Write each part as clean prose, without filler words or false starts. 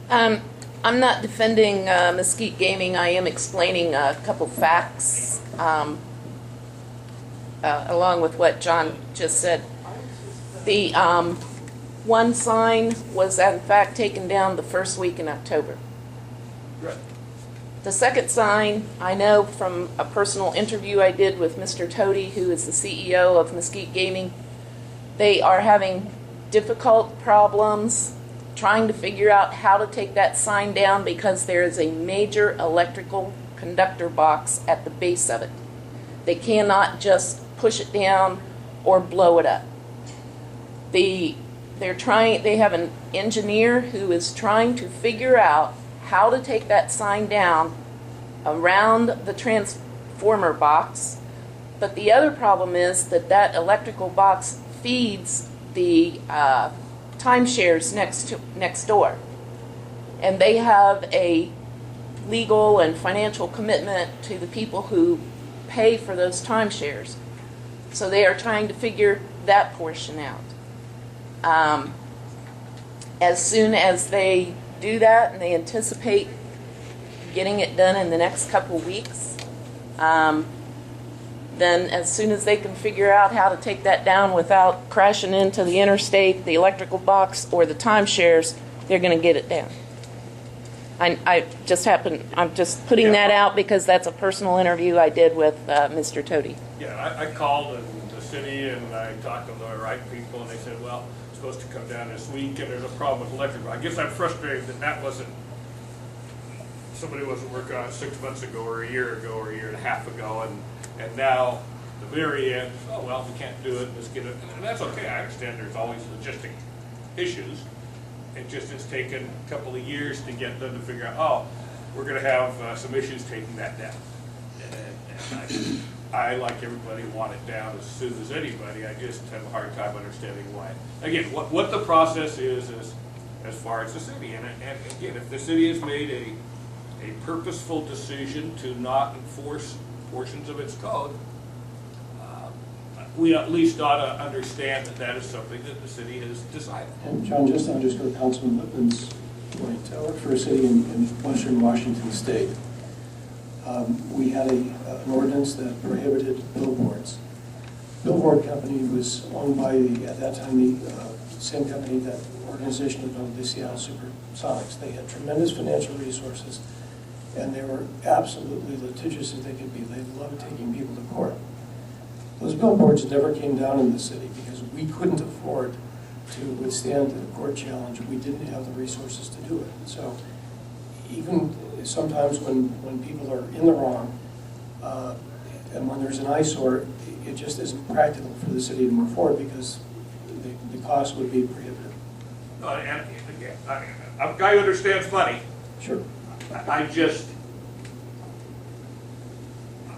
I'm not defending Mesquite Gaming. I am explaining a couple facts along with what John just said. The one sign was in fact taken down the first week in October. Right. The second sign, I know from a personal interview I did with Mr. Toady, who is the CEO of Mesquite Gaming, they are having difficult problems trying to figure out how to take that sign down because there is a major electrical conductor box at the base of it. They cannot just push it down or blow it up. They have an engineer who is trying to figure out how to take that sign down around the transformer box. But the other problem is that that electrical box feeds the timeshares next door. And they have a legal and financial commitment to the people who pay for those timeshares. So they are trying to figure that portion out. As soon as they do that, and they anticipate getting it done in the next couple weeks, then as soon as they can figure out how to take that down without crashing into the interstate, the electrical box, or the timeshares, they're going to get it down. I'm just putting that out because that's a personal interview I did with Mr. Toady. Yeah, I called the city and I talked to the right people, and they said, well, it's supposed to come down this week and there's a problem with electrical. I guess I'm frustrated that somebody wasn't working on it 6 months ago or a year and a half ago, and now the very end, oh well, we can't do it, let's get it. And that's okay, I understand there's always logistic issues. It's taken a couple of years to get them to figure out, oh, we're going to have some issues taking that down. And I, like everybody, want it down as soon as anybody. I just have a hard time understanding why. Again, what the process is as far as the city. And again, if the city has made a purposeful decision to not enforce portions of its code, we at least ought to understand that that is something that the city has decided. And John, just to underscore Councilman Lippman's point, I work for a city in western Washington State. We had an ordinance that prohibited billboards. Billboard company was owned by, at that time, the same company that organization that owned the Seattle Supersonics. They had tremendous financial resources, and they were absolutely litigious as they could be. They loved taking people to court. Those billboards never came down in the city because we couldn't afford to withstand the court challenge. We didn't have the resources to do it. So even sometimes when people are in the wrong, and when there's an eyesore, it just isn't practical for the city to move forward because the cost would be prohibitive. And again, I'm a guy who understands money. Sure.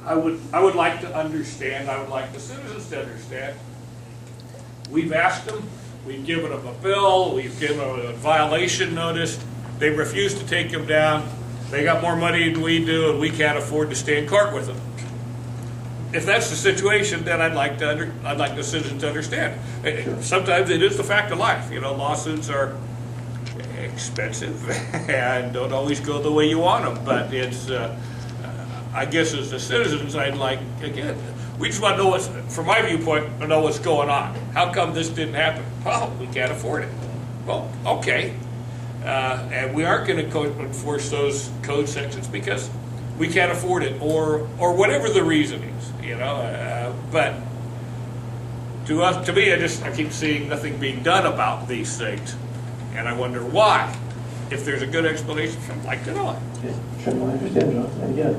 I would like to understand, I would like the citizens to understand. We've asked them, we've given them a bill, we've given them a violation notice, they refuse to take them down, they got more money than we do, and we can't afford to stay in court with them. If that's the situation, then I'd like the citizens to understand. Sure. Sometimes it is the fact of life. You know, lawsuits are expensive and don't always go the way you want them, but it's I guess as the citizens, I'd like, again, we just want to know from my viewpoint, to know what's going on. How come this didn't happen? Well, we can't afford it. Well, okay. And we aren't going to enforce those code sections because we can't afford it, or whatever the reason is, you know. But to me, I keep seeing nothing being done about these things, and I wonder why. If there's a good explanation, I'd like to know it. Yeah, sure, I understand, John. And again,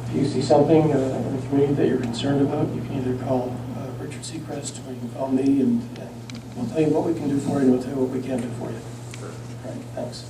if you see something in the community that you're concerned about, you can either call Richard Seacrest or you can call me, and we'll tell you what we can do for you, and we'll tell you what we can't do for you. Sure. All right, thanks.